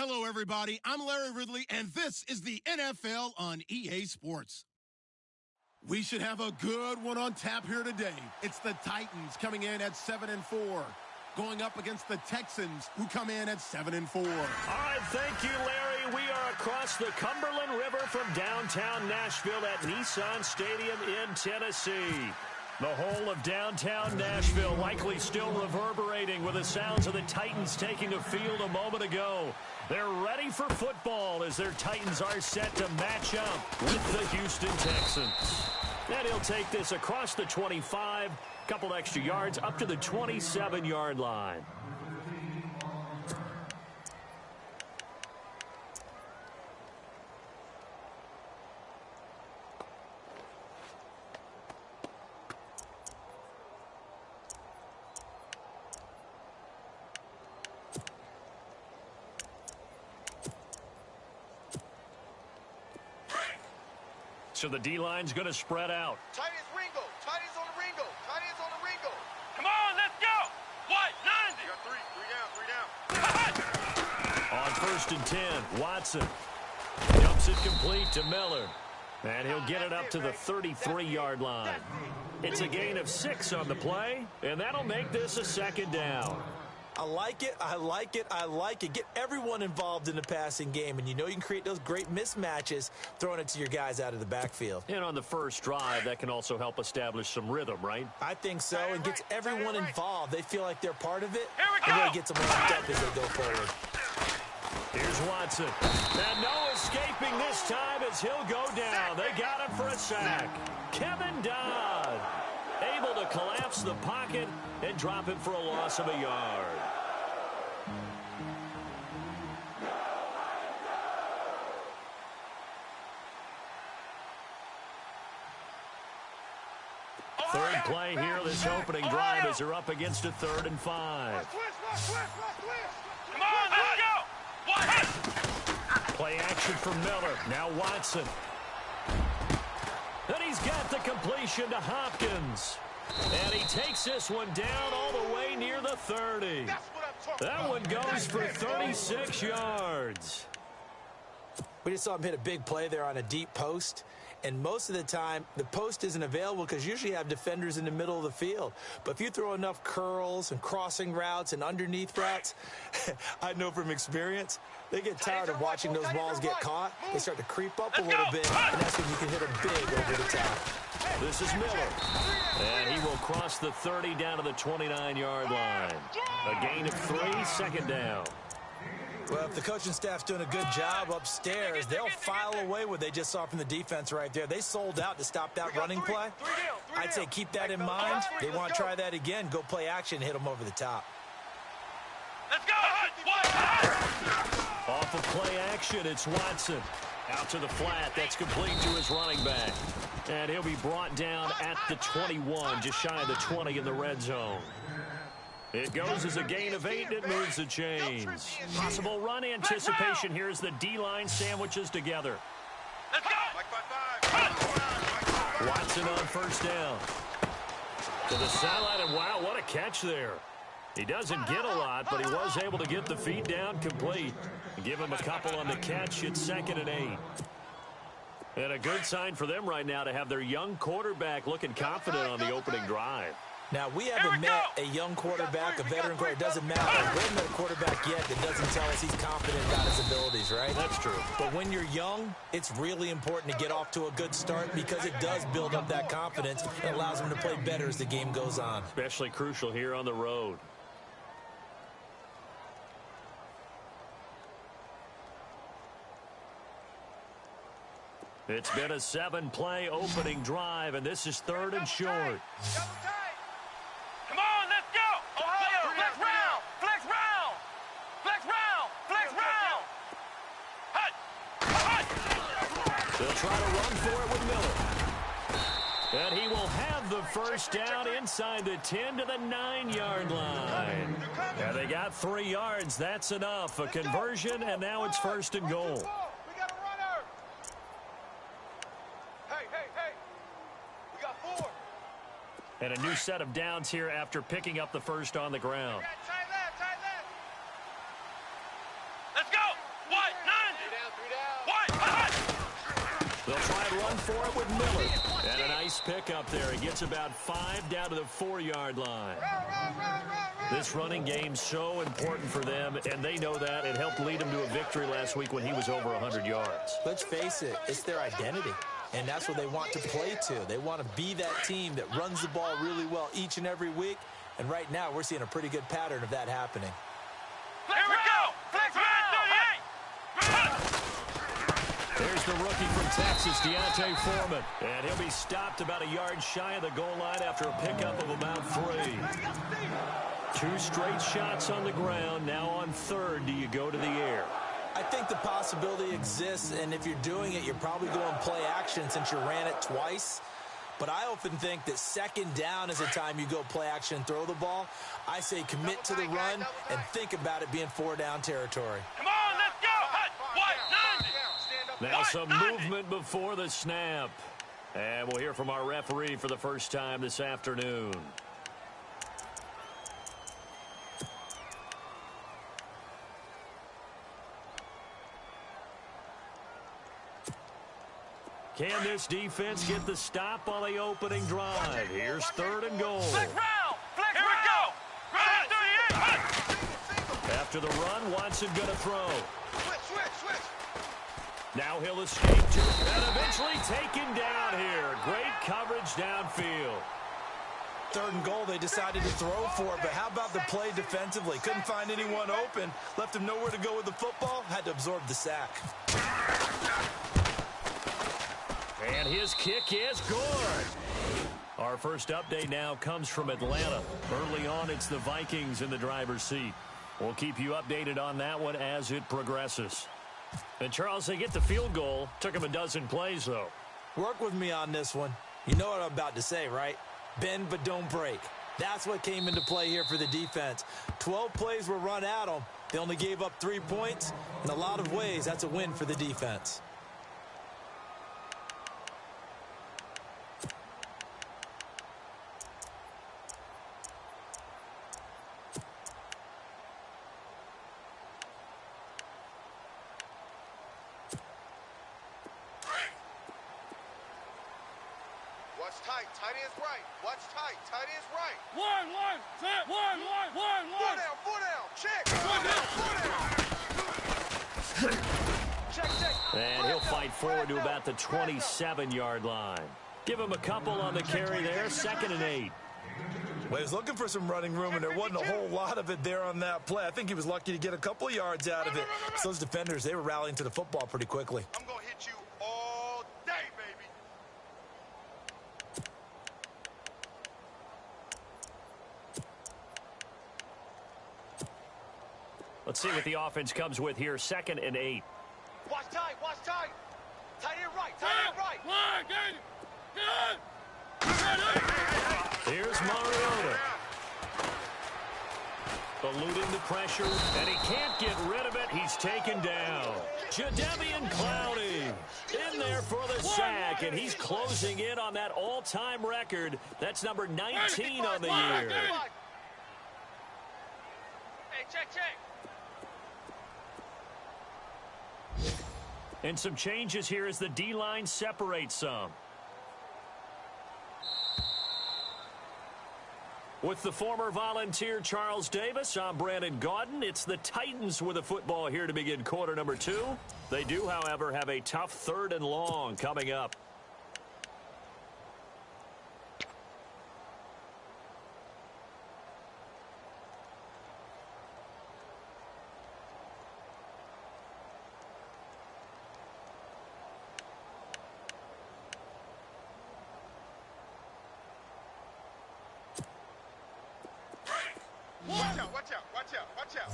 Hello, everybody. I'm Larry Ridley, and this is the NFL on EA Sports. We should have a good one on tap here today. It's the Titans coming in at 7-4, going up against the Texans, who come in at 7-4. All right, thank you, Larry. We are across the Cumberland River from downtown Nashville at Nissan Stadium in Tennessee. The whole of downtown Nashville likely still reverberating with the sounds of the Titans taking a field a moment ago. They're ready for football as their Titans are set to match up with the Houston Texans. And he'll take this across the 25, couple extra yards up to the 27-yard line. So the D-line's going to spread out. Tight ends Ringo. Tight ends on the Ringo. Tight ends on the Ringo. Come on, let's go. What? 90. You got three down. On 1st and 10, Watson dumps it complete to Miller. And he'll get it up to the 33-yard line. It's a gain of 6 on the play, and that'll make this a 2nd down. I like it, I like it, I like it. Get everyone involved in the passing game, and you know you can create those great mismatches throwing it to your guys out of the backfield. And on the first drive, that can also help establish some rhythm, right? I think so, and gets everyone involved. They feel like they're part of it. Here we It go. really gets them wound up as they go forward. Here's Watson. And no escaping this time as he'll go down. They got him for a sack. Kevin Dodd able to collapse the pocket and drop him for a loss of a yard. Third play here, this opening drive as they're up against a 3rd and 5. Come on, let's go. What? Play action from Miller. Now Watson. And he's got the completion to Hopkins. And he takes this one down all the way near the 30. That one goes for 36 yards. We just saw him hit a big play there on a deep post. And most of the time, the post isn't available because usually you have defenders in the middle of the field. But if you throw enough curls and crossing routes and underneath routes, I know from experience, they get tired of watching those balls get caught. They start to creep up a little bit, and that's when you can hit them big over the top. This is Miller. And he will cross the 30 down to the 29-yard line. A gain of 3, 2nd down. Well, if the coaching staff's doing a good job upstairs, they'll file away what they just saw from the defense right there. They sold out to stop that running play. I'd say keep that in mind. They want to try that again. Go play action, hit them over the top. Let's go. Off of play action, it's Watson. Out to the flat. That's complete to his running back. And he'll be brought down at the 21, just shy of the 20 in the red zone. It goes as a gain of 8, and it moves the chains. Possible run anticipation here as the D-line sandwiches together. Let's go. Watson on 1st down. To the sideline, and wow, what a catch there. He doesn't get a lot, but he was able to get the feet down complete. Give him a couple on the catch. It's 2nd and 8. And a good sign for them right now to have their young quarterback looking confident on the opening drive. Now, we haven't met a young quarterback, a veteran quarterback. It doesn't matter. We haven't met a quarterback yet that doesn't tell us he's confident about his abilities, right? That's true. But when you're young, it's really important to get off to a good start because it does build up that confidence and allows him to play better as the game goes on. Especially crucial here on the road. It's been a 7-play opening drive, and this is 3rd and short. Come on, let's go. Ohio, flex round. Flex round. Flex round. Flex round. Hut. Hut. They'll try to run for it with Miller. And he will have the 1st down inside the 10 to the 9-yard line. Yeah, they got 3 yards. That's enough. A conversion, and now it's 1st and goal. And a new set of downs here after picking up the 1st on the ground. Let's go. White, 90. White, hot. They'll try and run for it with Miller. And a nice pickup there. He gets about 5 down to the 4-yard line. This running game's so important for them, and they know that. It helped lead them to a victory last week when he was over 100 yards. Let's face it, it's their identity, and that's what they want to play to. They want to be that team that runs the ball really well each and every week, and right now we're seeing a pretty good pattern of that happening. Here we go. Flex round. There's the rookie from Texas, Deontay Foreman. And he'll be stopped about a yard shy of the goal line after a pickup of about 3. 2 straight shots on the ground. Now on 3rd, do you go to the air? I think the possibility exists, and if you're doing it, you're probably going play action since you ran it twice. But I often think that 2nd down is the time you go play action and throw the ball. I say commit to the run and think about it being 4-down territory. Come on, let's go. Hut. White, 90. Now some movement before the snap. And we'll hear from our referee for the first time this afternoon. Can this defense get the stop on the opening drive? Here's 3rd and goal. Flex round. Flex Here we go. Right 38. After the run, Watson going to throw. Switch. Now he'll escape to and eventually taken down here. Great coverage downfield. 3rd and goal, they decided to throw for it, but how about the play defensively? Couldn't find anyone open, left him nowhere to go with the football, had to absorb the sack. And his kick is good. Our first update now comes from Atlanta. Early on, it's the Vikings in the driver's seat. We'll keep you updated on that one as it progresses. And, Charles, they get the field goal. Took them a dozen plays, though. Work with me on this one. You know what I'm about to say, right? Bend but don't break. That's what came into play here for the defense. 12 plays were run at them. They only gave up 3 points. In a lot of ways, that's a win for the defense. Watch tight. Tight end's right. Watch tight. Tight end's right. One. Set. One. Foot down. Check. Foot down. Check. And he'll fight forward to about the 27-yard line. Give him a couple on the carry there. 2nd and 8. Well, he was looking for some running room, and there wasn't a whole lot of it there on that play. I think he was lucky to get a couple of yards out of it. So those defenders, they were rallying to the football pretty quickly. I'm going to hit you all day, baby. Let's see what the offense comes with here. 2nd and 8. Watch tight. Tight end right. Here's Mariota. Eluding the pressure, and he can't get rid of it. He's taken down. Jadeveon Clowney in there for the sack, and he's closing in on that all-time record. That's number 19 on the year. Hey, check. And some changes here as the D-line separates some. With the former Volunteer Charles Davis, I'm Brandon Gaudin. It's the Titans with the football here to begin quarter number 2. They do, however, have a tough 3rd and long coming up. Watch out.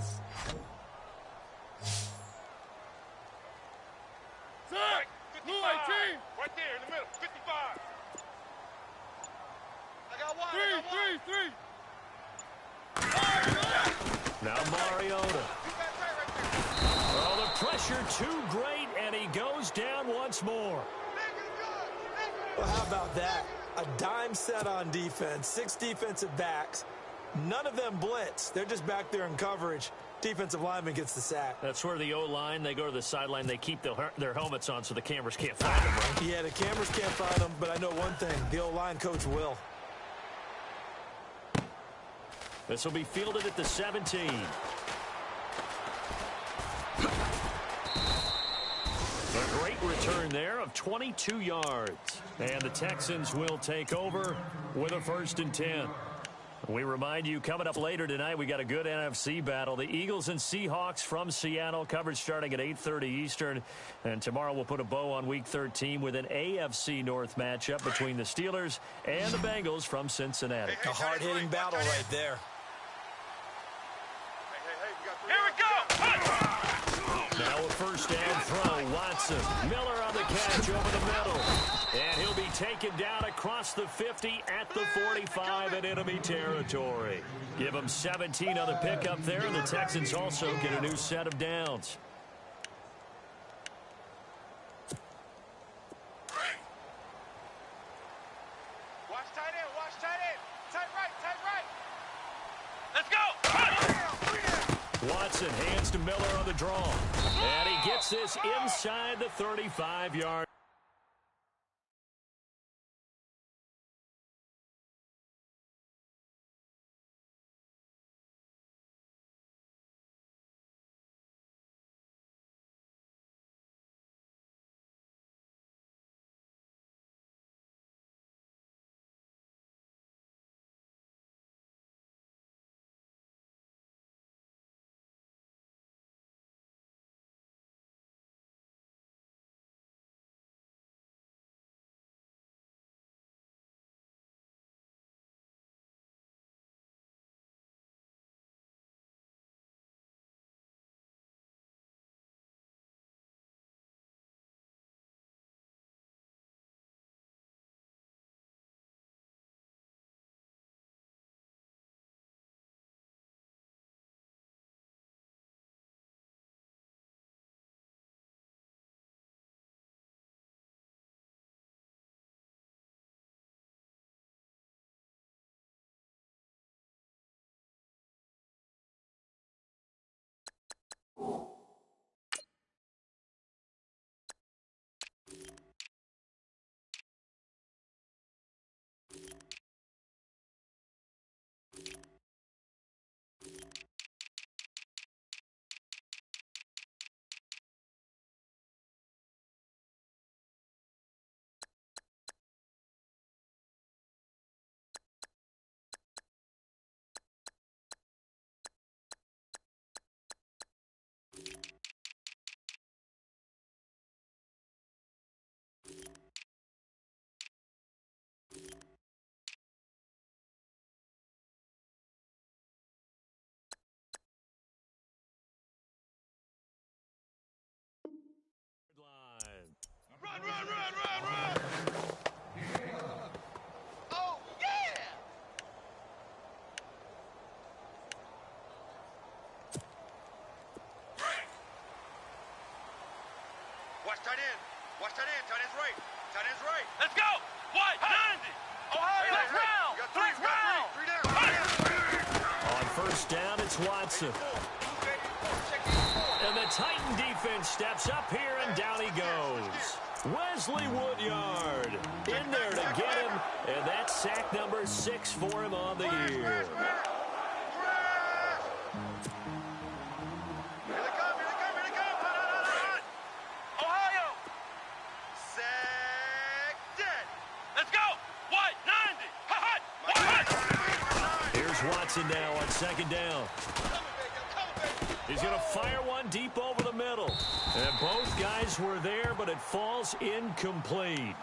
Set. 55. Blue 18. Right there in the middle. 55. I got one. Three. Now Mariota. Oh, the pressure too great, and he goes down once more. Well, how about that? A dime set on defense, 6 defensive backs. None of them blitz. They're just back there in coverage. Defensive lineman gets the sack. That's where the O-line, they go to the sideline, they keep their helmets on so the cameras can't find them, right? Yeah, the cameras can't find them, but I know one thing. The O-line coach will. This will be fielded at the 17. A great return there of 22 yards. And the Texans will take over with a 1st and 10. We remind you, coming up later tonight, we got a good NFC battle. The Eagles and Seahawks from Seattle, coverage starting at 8:30 Eastern. And tomorrow we'll put a bow on Week 13 with an AFC North matchup between the Steelers and the Bengals from Cincinnati. A hard-hitting battle right there. Here we go. Now a 1st down throw. Watson. Miller on the catch over the middle. And he'll be taken down across the 50 at the 45 in enemy territory. Give him 17 on the pickup there, and the Texans also get a new set of downs. Watch tight end, watch tight end. Tight right, tight right. Let's go. Watson hands to Miller on the draw. And he gets this inside the 35-yard. Run, run, run, run, run. Oh, yeah! Watch tight end. Watch tight end. Tight end's right. Tight end's right. Let's go. White, 90. Ohio, let's round. You got three. Let's You got round. three. Three down. On 1st down, it's Watson. And the Titan defense steps up here, and down he goes. Wesley Woodyard in there to get him, and that's sack number 6 for him on the year. Here they come. Run. Ohio. Sack dead. Let's go. White, 90. Hot. White. Here's Watson now on 2nd down. He's going to fire one deep over the middle. And both guys were there, but it falls incomplete.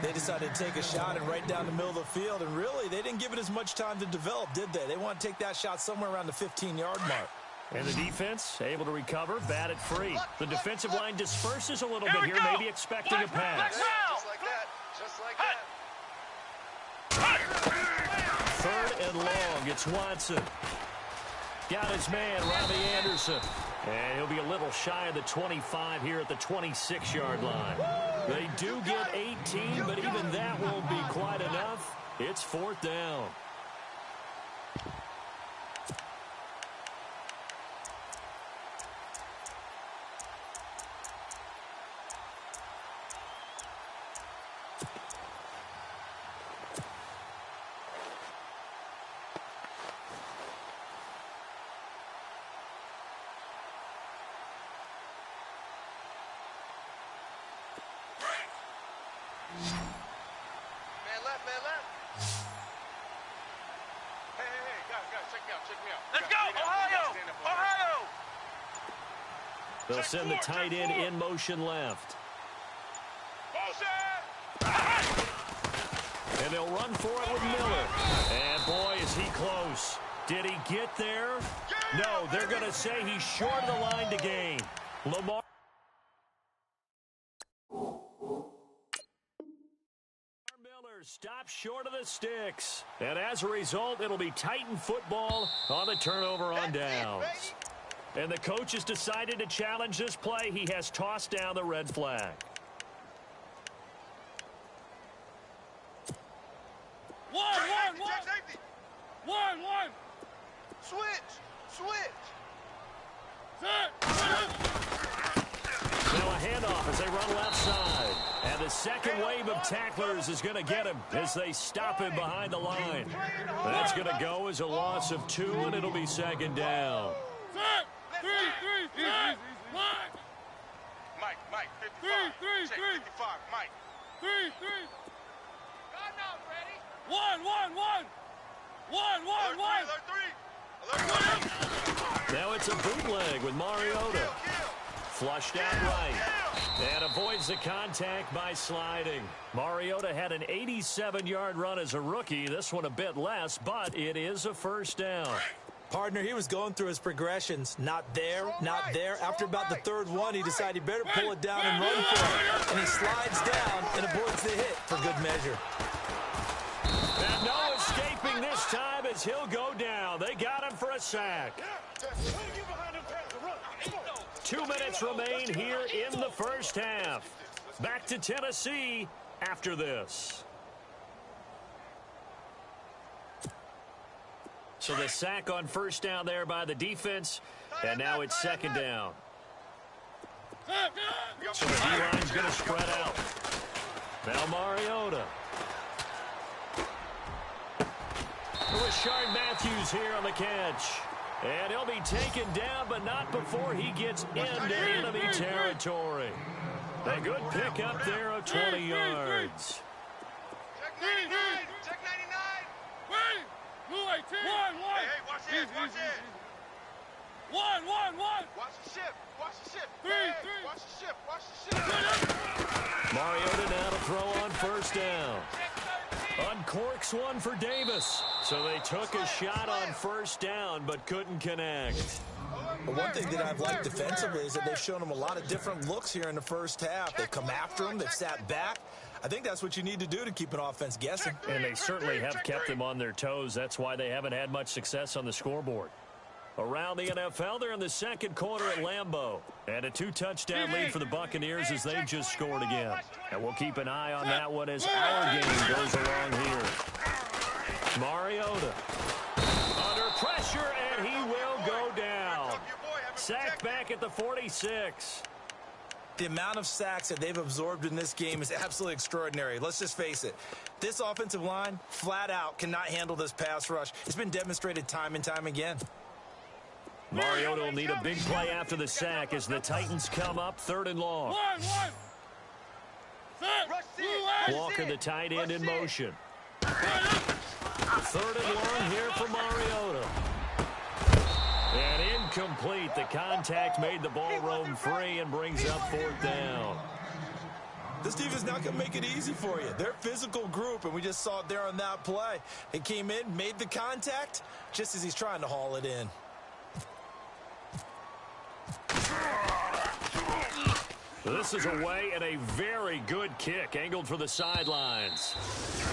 They decided to take a shot and right down the middle of the field, and really, they didn't give it as much time to develop, did they? They want to take that shot somewhere around the 15-yard mark. And the defense able to recover, bat it free. The defensive line disperses a little Here bit we here, go. maybe expecting a Let's pass. round. Just like that. Just like that. 3rd and long, it's Watson. Got his man, Robbie Anderson. And he'll be a little shy of the 25 here at the 26-yard line. They do get 18, but even that won't be quite enough. It's 4th down. Man left, man left. Hey, guys, check me out. Let's go, Ohio! Ohio! They'll send the tight end in motion left. And they'll run for it with Miller. And boy, is he close. Did he get there? No, they're going to say he's short of the line to gain. Lamar Miller stops short of the sticks. And as a result, it'll be Titan football on the turnover on downs. And the coach has decided to challenge this play. He has tossed down the red flag. One. Switch. Now a handoff as they run left side. And the second wave of tacklers is going to get him as they stop him behind the line. That's going to go as a loss of 2, and it'll be second down. Three. Mike, 55. Check 55, Mike. Three. God, now, ready? One. Alert three. Now it's a bootleg with Mariota. Flushed out right. And avoids the contact by sliding. Mariota had an 87-yard run as a rookie. This one a bit less, but it is a first down. Partner, he was going through his progressions. Not there. After about the third one, he decided he better pull it down and run for it. And he slides down and avoids the hit for good measure. And no escaping this time as he'll go down. They got him for a sack. 2 minutes remain here in the first half. Back to Tennessee after this. So the sack on first down there by the defense, and now it's second down. So the D-line's going to spread out. Now Mariota. Rashard Matthews here on the catch. And he'll be taken down, but not before he gets into enemy territory. A good pickup there of 20 yards. Check 99. Check 99. Hey, watch it. Watch the ship. Watch the ship. Mariota now to throw on first down. Uncorks one for Davis. So they took a shot on first down, but couldn't connect. But one thing that I've liked defensively is that they've shown him a lot of different looks here in the first half. They come after him. They've sat back. I think that's what you need to do to keep an offense guessing. And they certainly have kept them on their toes. That's why they haven't had much success on the scoreboard. Around the NFL, they're in the second quarter at Lambeau. And a 2-touchdown lead for the Buccaneers as they've just scored again. And we'll keep an eye on that one as our game goes along here. Mariota under pressure, and he will go down. Sacked back at the 46. The amount of sacks that they've absorbed in this game is absolutely extraordinary. Let's just face it. This offensive line, flat out, cannot handle this pass rush. It's been demonstrated time and time again. Mariota will need a big play after the sack as the Titans come up 3rd and long. Walker, the tight end, in motion. 3rd and long here for Mariota. And incomplete. The contact made the ball roam free and brings up 4th down. This defense is not going to make it easy for you. They're a physical group, and we just saw it there on that play. They came in, made the contact, just as he's trying to haul it in. This is away and a very good kick angled for the sidelines.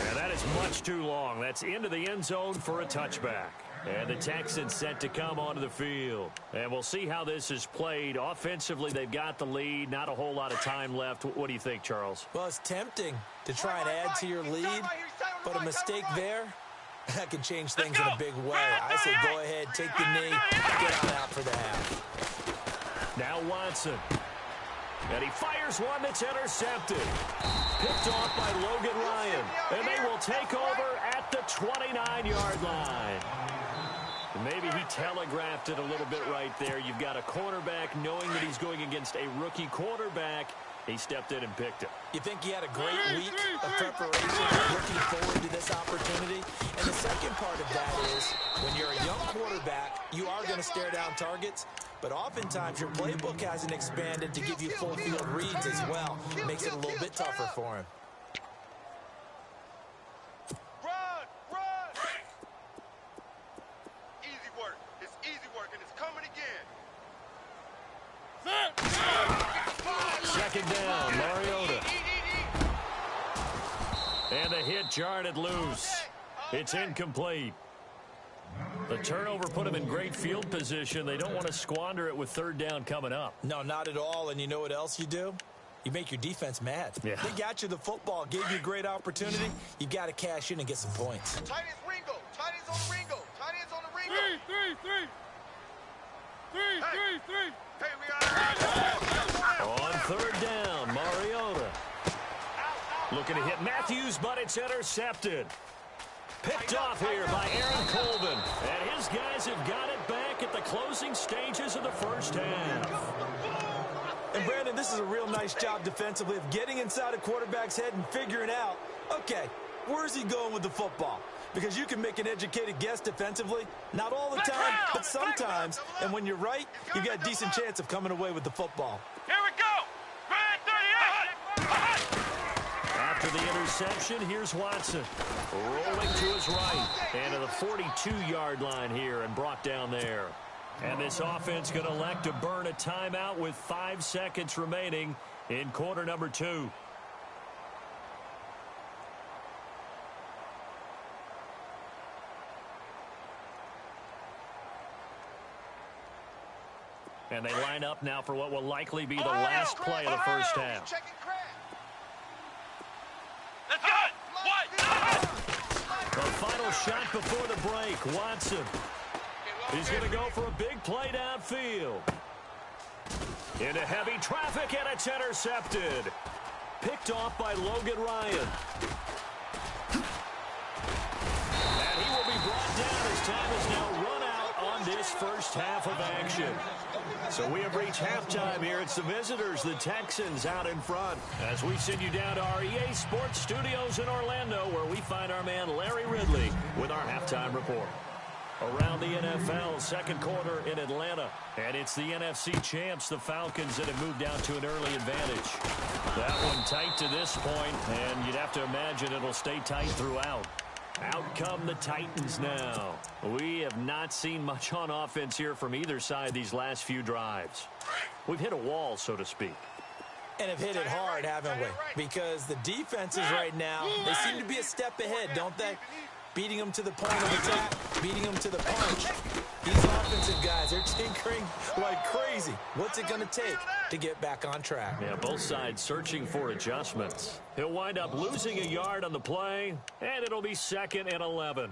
And that is much too long. That's into the end zone for a touchback. And the Texans set to come onto the field. And we'll see how this is played. Offensively, they've got the lead. Not a whole lot of time left. What do you think, Charles? Well, it's tempting to try and add to your lead, but a mistake there, that can change things in a big way. I say go ahead, take the knee, get on out for the half. Now Watson. And he fires one that's intercepted. Picked off by Logan Ryan. And they will take over at the 29-yard line. And maybe he telegraphed it a little bit right there. You've got a cornerback knowing that he's going against a rookie quarterback. He stepped in and picked it. You think he had a great week of preparation, looking forward to this opportunity? And the second part of that is, when you're a young quarterback, you are going to stare down targets, but oftentimes your playbook hasn't expanded to give you full field reads as well. Makes it a little bit tougher for him. Run! Easy work. It's easy work, and it's coming again. Second down, Mariota. And the hit jarred it loose. It's incomplete. The turnover put them in great field position. They don't want to squander it with third down coming up. No, not at all. And you know what else you do? You make your defense mad. Yeah. They got you the football, gave you a great opportunity. You got to cash in and get some points. Tight ends Ringo. Tight ends on the Ringo. Tight ends on the Ringo. Three. Hey, we got On third down, Mariota. Looking to hit Matthews, but it's intercepted. Picked off here by Aaron Colvin. And his guys have got it back at the closing stages of the first half. And, Brandon, this is a real nice job defensively of getting inside a quarterback's head and figuring out, okay, where's he going with the football? Because you can make an educated guess defensively. Not all the time, but sometimes. And when you're right, you've got a decent chance of coming away with the football. Here we go. Grand 38. After the interception, here's Watson. Rolling to his right. And to the 42-yard line here and brought down there. And this offense going to elect to burn a timeout with 5 seconds remaining in quarter number 2. And they line up now for what will likely be the last play of the first half. Let's go. What? The final shot before the break. Watson. He's going to go for a big play downfield. Into heavy traffic, and it's intercepted. Picked off by Logan Ryan. And he will be brought down as time is now run out on this first half of action. So we have reached halftime here. It's the visitors, the Texans, out in front. As we send you down to our EA Sports Studios in Orlando, where we find our man Larry Ridley with our halftime report. Around the NFL, second quarter in Atlanta. And it's the NFC champs, the Falcons, that have moved down to an early advantage. That one tight to this point, and you'd have to imagine it'll stay tight throughout. Out come the Titans now. We have not seen much on offense here from either side these last few drives. We've hit a wall, so to speak. And have hit it hard, haven't we? Because the defenses right now, they seem to be a step ahead, don't they? Beating them to the point of attack, beating them to the punch. These offensive guys, they're tinkering like crazy. What's it going to take to get back on track? Yeah, both sides searching for adjustments. He'll wind up losing a yard on the play, and it'll be 2nd and 11.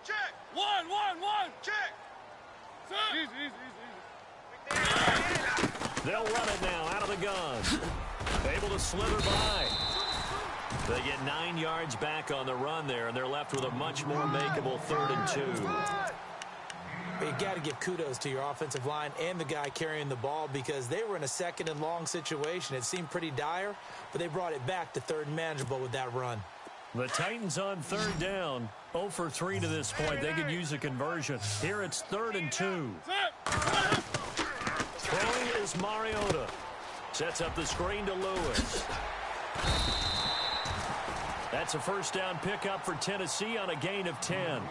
Check. One. Check. Easy. They'll run it now out of the gun. Able to slither by. They get 9 yards back on the run there, and they're left with a much more makeable 3rd and 2. But you got to give kudos to your offensive line and the guy carrying the ball, because they were in a 2nd and long situation. It seemed pretty dire, but they brought it back to 3rd and manageable with that run. The Titans on 3rd down. 0 for 3 to this point. They could use a conversion. Here it's 3rd and 2. Throwing is Mariota. Sets up the screen to Lewis. That's a first down pickup for Tennessee on a gain of 10.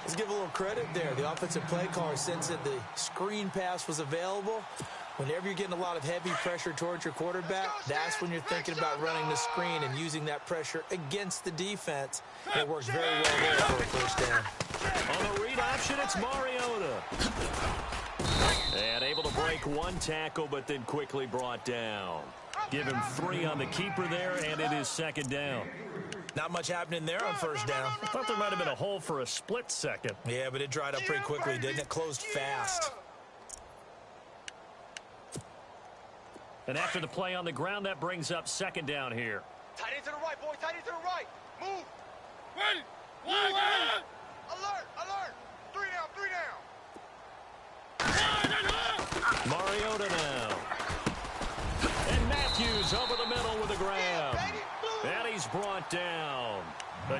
Let's give a little credit there. The offensive play caller sensed that the screen pass was available. Whenever you're getting a lot of heavy pressure towards your quarterback, that's when you're thinking about running the screen and using that pressure against the defense. And it works very well there for a first down. On the read option, it's Mariota. And able to break one tackle, but then quickly brought down. Give him 3 on the keeper there, and it is 2nd down. Not much happening there on first down. I thought there might have been a hole for a split second. Yeah, but it dried up pretty quickly, didn't it? Closed fast. And after the play on the ground, that brings up 2nd down here. Tight end to the right, boy. Tight end to the right. Move. Ready.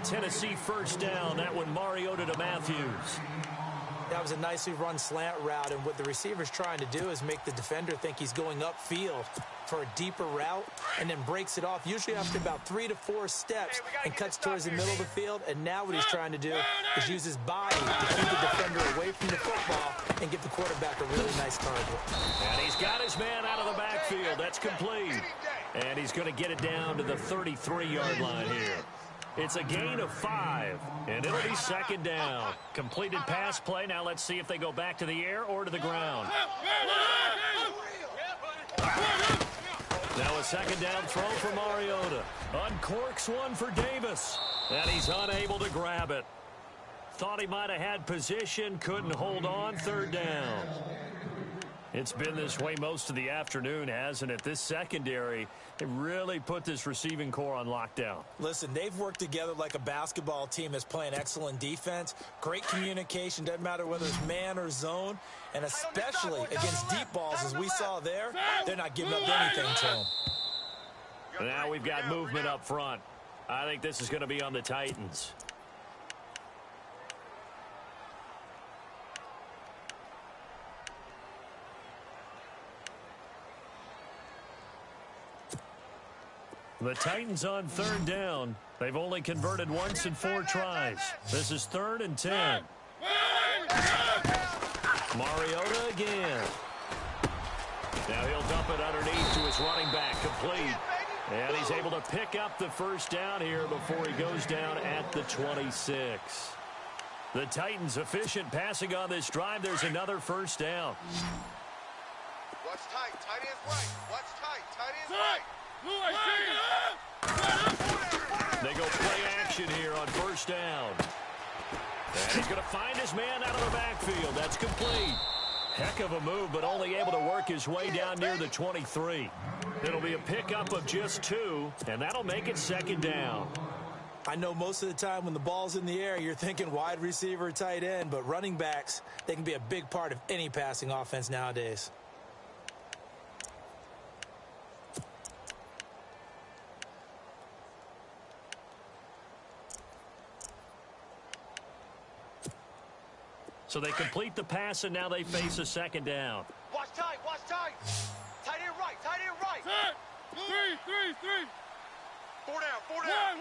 Tennessee first down. That one Mariota to Matthews. That was a nicely run slant route, and what the receiver's trying to do is make the defender think he's going upfield for a deeper route and then breaks it off, usually after about 3 to 4 steps, and cuts towards the middle of the field. And now what he's trying to do is use his body to keep the defender away from the football and give the quarterback a really nice target. And he's got his man out of the backfield. That's complete. And he's going to get it down to the 33-yard line here. It's a gain of 5, and it'll be second down. Completed pass play. Now let's see if they go back to the air or to the ground. Now a second down throw for Mariota. Uncorks one for Davis, and he's unable to grab it. Thought he might have had position, couldn't hold on. Third down. It's been this way most of the afternoon, hasn't it? This secondary, it really put this receiving core on lockdown. Listen, they've worked together like a basketball team that's playing excellent defense. Great communication, doesn't matter whether it's man or zone. And especially against deep balls, as we saw there, they're not giving up anything to them. Now we've got movement up front. I think this is going to be on the Titans. The Titans on third down. They've only converted once in 4 tries. This is 3rd and 10. Mariota again. Now he'll dump it underneath to his running back, complete. And he's able to pick up the first down here before he goes down at the 26. The Titans efficient passing on this drive. There's another first down. Watch tight. Tight ends right. Watch tight. Tight ends right. They go play action here on first down. And he's going to find his man out of the backfield. That's complete. Heck of a move, but only able to work his way down near the 23. It'll be a pickup of just 2, and that'll make it second down. I know most of the time when the ball's in the air, you're thinking wide receiver, tight end, but running backs, they can be a big part of any passing offense nowadays. So they complete the pass, and now they face a second down. Watch tight. Watch tight. Tight end right. Tight end right. Three. 4 down. 4 down.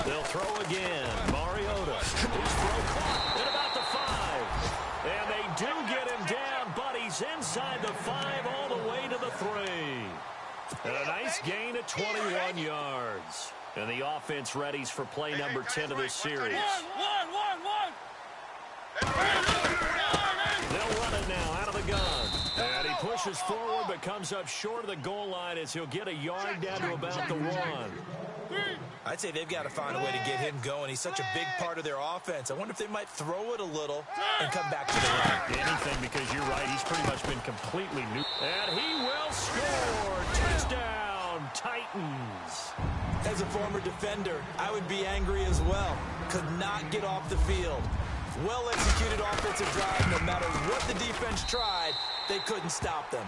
They'll throw again. Mariota. His throw caught at about the 5. And they do get him down, but he's inside the 5 all the way to the 3. And a nice gain of 21 yards. And the offense readies for play number 10 of this series. They'll run it now out of the gun. And he pushes forward but comes up short of the goal line as he'll get a yard down to about the 1. I'd say they've got to find a way to get him going. He's such a big part of their offense. I wonder if they might throw it a little and come back to the run. Anything, because you're right. He's pretty much been completely new. And he will score. Touchdown, Titans. As a former defender, I would be angry as well. Could not get off the field. Well-executed offensive drive. No matter what the defense tried, they couldn't stop them.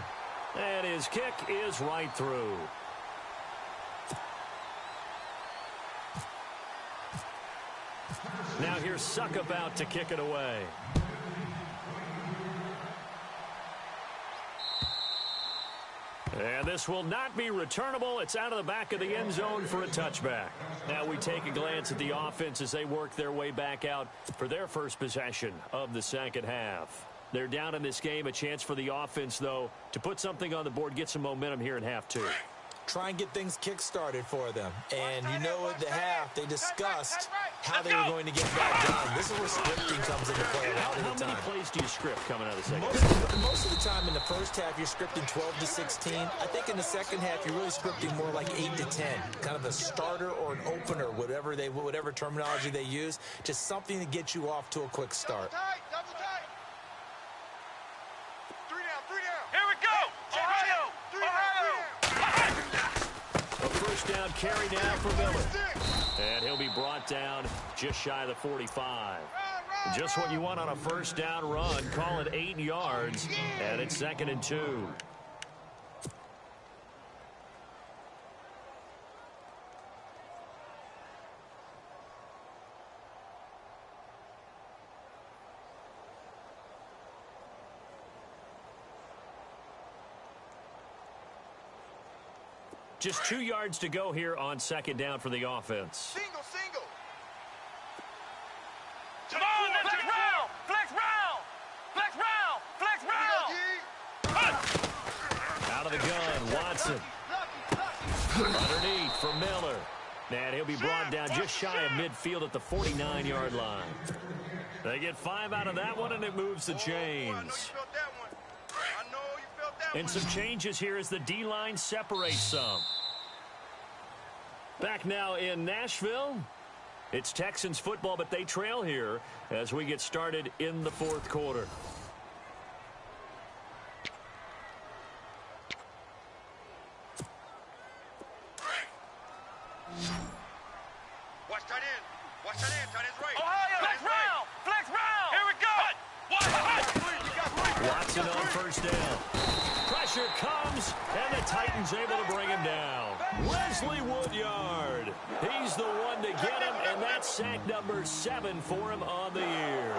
And his kick is right through. Now here's Suck about to kick it away. And this will not be returnable. It's out of the back of the end zone for a touchback. Now we take a glance at the offense as they work their way back out for their first possession of the second half. They're down in this game. A chance for the offense, though, to put something on the board, get some momentum here in half 2. Try and get things kick-started for them. And you know at the half, they discussed how they were going to get that done. This is where scripting comes into play a lot of the time. How many plays do you script coming out of the second half? Most of the time in the first half, you're scripting 12 to 16. I think in the second half, you're really scripting more like 8 to 10. Kind of a starter or an opener, whatever terminology they use. Just something to get you off to a quick start. Double tight. 3 down. Here we go. Ohio. A first down carry now for Miller. And he'll be brought down just shy of the 45. Just what you want on a first down run. Call it 8 yards. And it's 2nd and 2. Just 2 yards to go here on second down for the offense. Single, single. Come on, let's flex round! Flex round! Flex round! Flex round! Out of the gun, Watson. Underneath for Miller. And he'll be brought down just shy of midfield at the 49-yard line. They get 5 out of that one, and it moves the chains. And some changes here as the D-line separates some. Back now in Nashville. It's Texans football, but they trail here as we get started in the fourth quarter. Watch tight end. Watch tight end. Tight end's right. Ohio! Flex round! Flex round! Here we go! Watson on first down. Pressure comes, and the Titans able to bring him down. Wesley Woodyard. He's the one to get him, and that's sack number 7 for him on the year.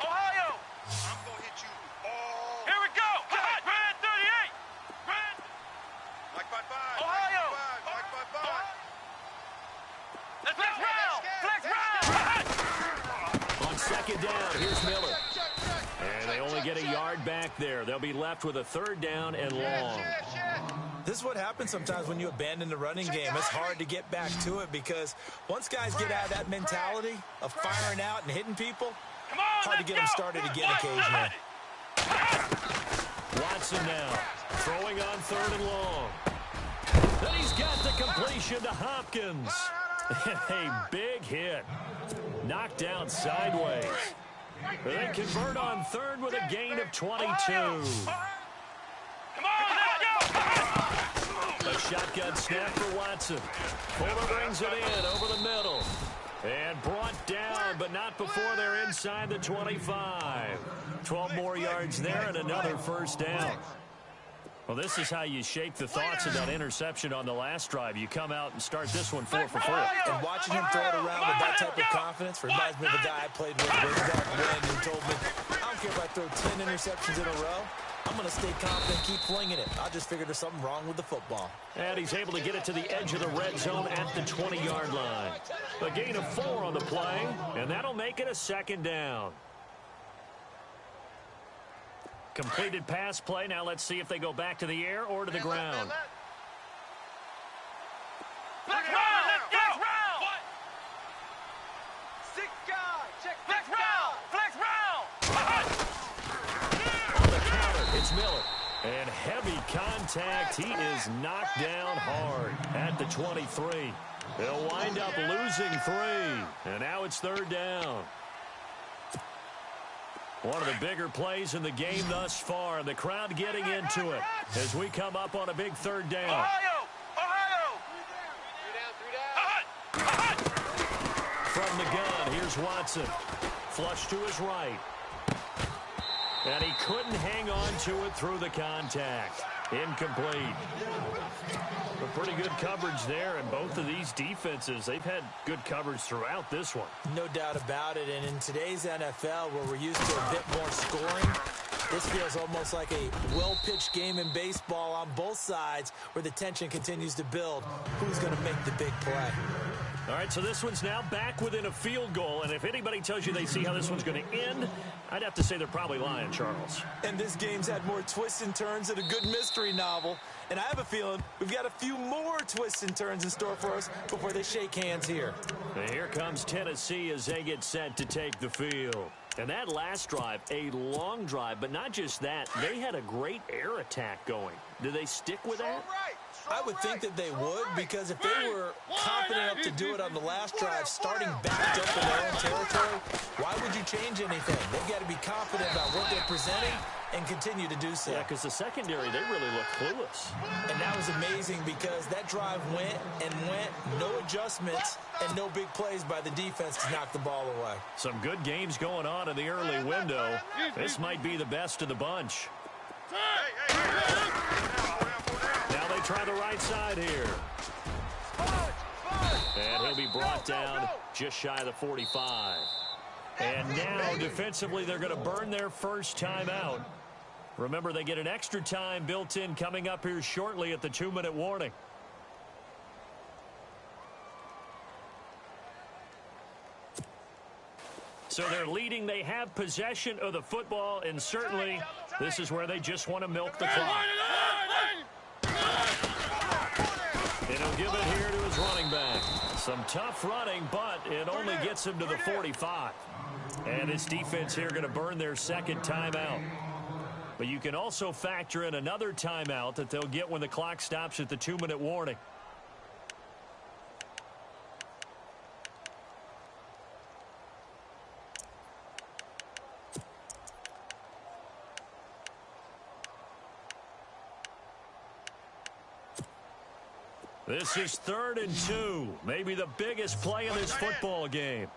Ohio! I'm going to hit you all. Here we go! Grand 38! Grand! Mike 5-5. Ohio! Mike 5-5. Let's flex round! Flex round! On second down, here's Miller. And they only get a yard back there. They'll be left with a third down and long. This is what happens sometimes when you abandon the running game. It's hard to get back to it because once guys get out of that mentality of firing out and hitting people, Come on, hard to get them started again occasionally. Watson now throwing on third and long. Then he's got the completion to Hopkins. A big hit. Knocked down sideways. They convert on third with a gain of 22. Come on, let's go! A shotgun snap for Watson. Fuller brings it in over the middle. And brought down, but not before they're inside the 25. 12 more yards there and another first down. Well, this is how you shake the thoughts of that interception on the last drive. You come out and start this one 4 for 4. And watching him throw it around with that type of confidence reminds me of a guy I played with way back when who told me, I don't care if I throw 10 interceptions in a row. I'm going to stay confident, keep flinging it. I just figured there's something wrong with the football. And he's able to get it to the edge of the red zone at the 20-yard line. A gain of 4 on the play, and that'll make it a second down. Completed pass play. Now let's see if they go back to the air or to the ground. Flex round! Let's go! Flex round! Six guy. Check Flex round! Flex round! On the counter, it's Miller. And heavy contact. He is knocked down hard at the 23. They'll wind up losing 3. And now it's third down. One of the bigger plays in the game thus far. The crowd getting into it as we come up on a big third down. Ohio! Ohio! 3 down. From the gun, here's Watson. Flush to his right. And he couldn't hang on to it through the contact. Incomplete. But pretty good coverage there, and both of these defenses, they've had good coverage throughout this one. No doubt about it. And in today's NFL, where we're used to a bit more scoring, this feels almost like a well-pitched game in baseball on both sides where the tension continues to build. Who's going to make the big play? All right, so this one's now back within a field goal, and if anybody tells you they see how this one's going to end, I'd have to say they're probably lying, Charles. And this game's had more twists and turns than a good mystery novel. And I have a feeling we've got a few more twists and turns in store for us before they shake hands here. And here comes Tennessee as they get set to take the field. And that last drive, a long drive, but not just that, they had a great air attack going. Do they stick with that? I would think that they would, because if they were confident enough to do it on the last drive, starting backed up in their own territory, why would you change anything? They've got to be confident about what they're presenting and continue to do so. Yeah, because the secondary, they really look clueless. And that was amazing because that drive went and went, no adjustments, and no big plays by the defense to knock the ball away. Some good games going on in the early window. This might be the best of the bunch. Now they try the right side here. And he'll be brought down just shy of the 45. And now, defensively, they're going to burn their first timeout. Remember, they get an extra time built in coming up here shortly at the 2-minute warning. So they're leading. They have possession of the football, and certainly this is where they just want to milk the clock. And he'll give it here to his running back. Some tough running, but it only gets him to the 45. And this defense here going to burn their second timeout. But you can also factor in another timeout that they'll get when the clock stops at the 2-minute warning. This is 3rd and 2. Maybe the biggest play in this football game.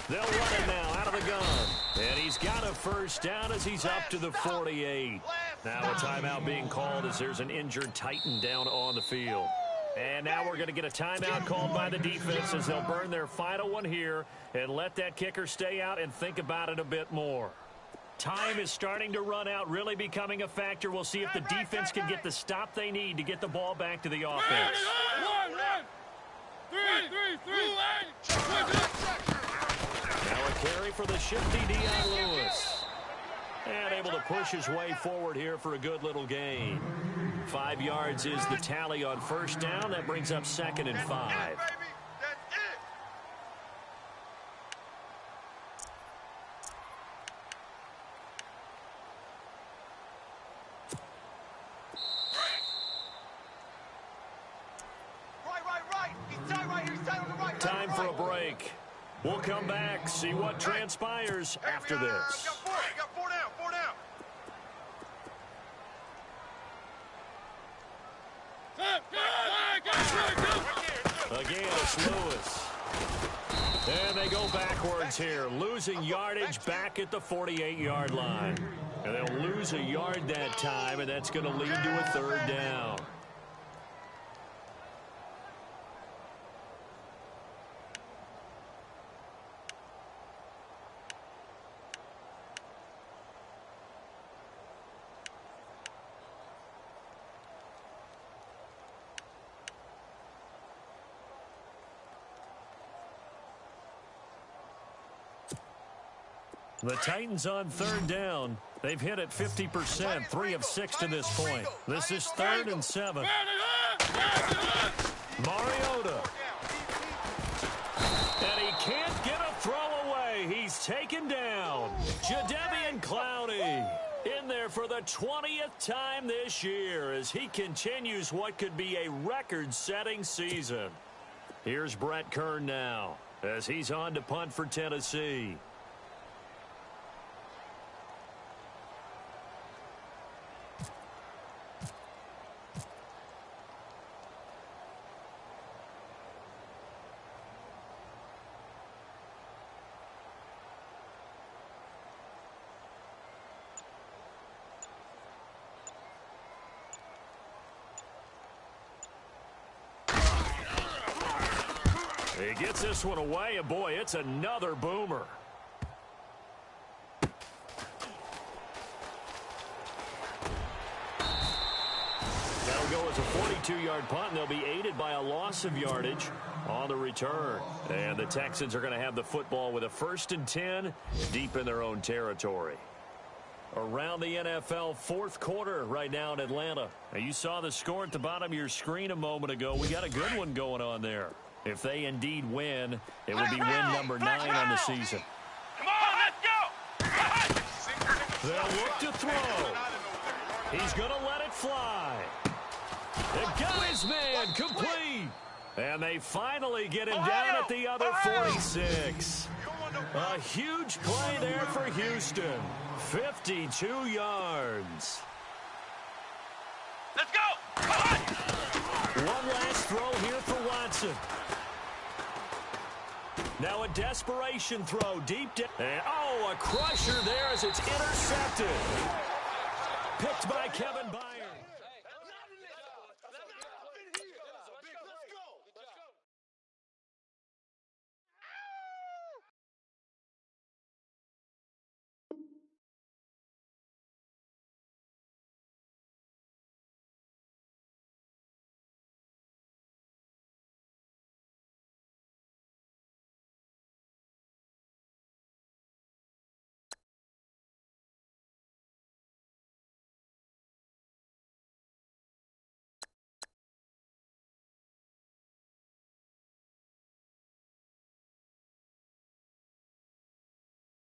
They'll run it now out of the gun. And he's got a first down as he's up to the 48. Now a timeout being called as there's an injured Titan down on the field. And now we're going to get a timeout called by the defense as they'll burn their final one here and let that kicker stay out and think about it a bit more. Time is starting to run out, really becoming a factor. We'll see if the defense can get the stop they need to get the ball back to the offense. Now a carry for the shifty Deion Lewis. And able to push his way forward here for a good little gain. 5 yards is the tally on first down. That brings up 2nd and 5. Time for a break. We'll come back, see what transpires after this. Got four down. Again, it's Lewis. And they go backwards here, losing yardage back at the 48-yard line. And they'll lose a yard that time, and that's going to lead to a 3rd down. The Titans on 3rd down. They've hit it 50%, 3 of 6 to this point. This is 3rd and 7. Mariota. And he can't get a throw away. He's taken down. Jadeveon Clowney in there for the 20th time this year as he continues what could be a record-setting season. Here's Brett Kern now as he's on to punt for Tennessee. He gets this one away, and boy, it's another boomer. That'll go as a 42-yard punt, and they'll be aided by a loss of yardage on the return. And the Texans are going to have the football with a 1st and 10 deep in their own territory. Around the NFL, 4th quarter right now in Atlanta. Now, you saw the score at the bottom of your screen a moment ago. We got a good one going on there. If they indeed win, it would be win number 9 on the season. Come on, let's go! They'll look to throw. He's going to let it fly. They got his man complete. And they finally get him down at the other 46. A huge play there for Houston. 52 yards. Let's go! Come on! One last throw here for Watson. Now a desperation throw deep down. And, oh, a crusher there as it's intercepted. Picked by Kevin Byard.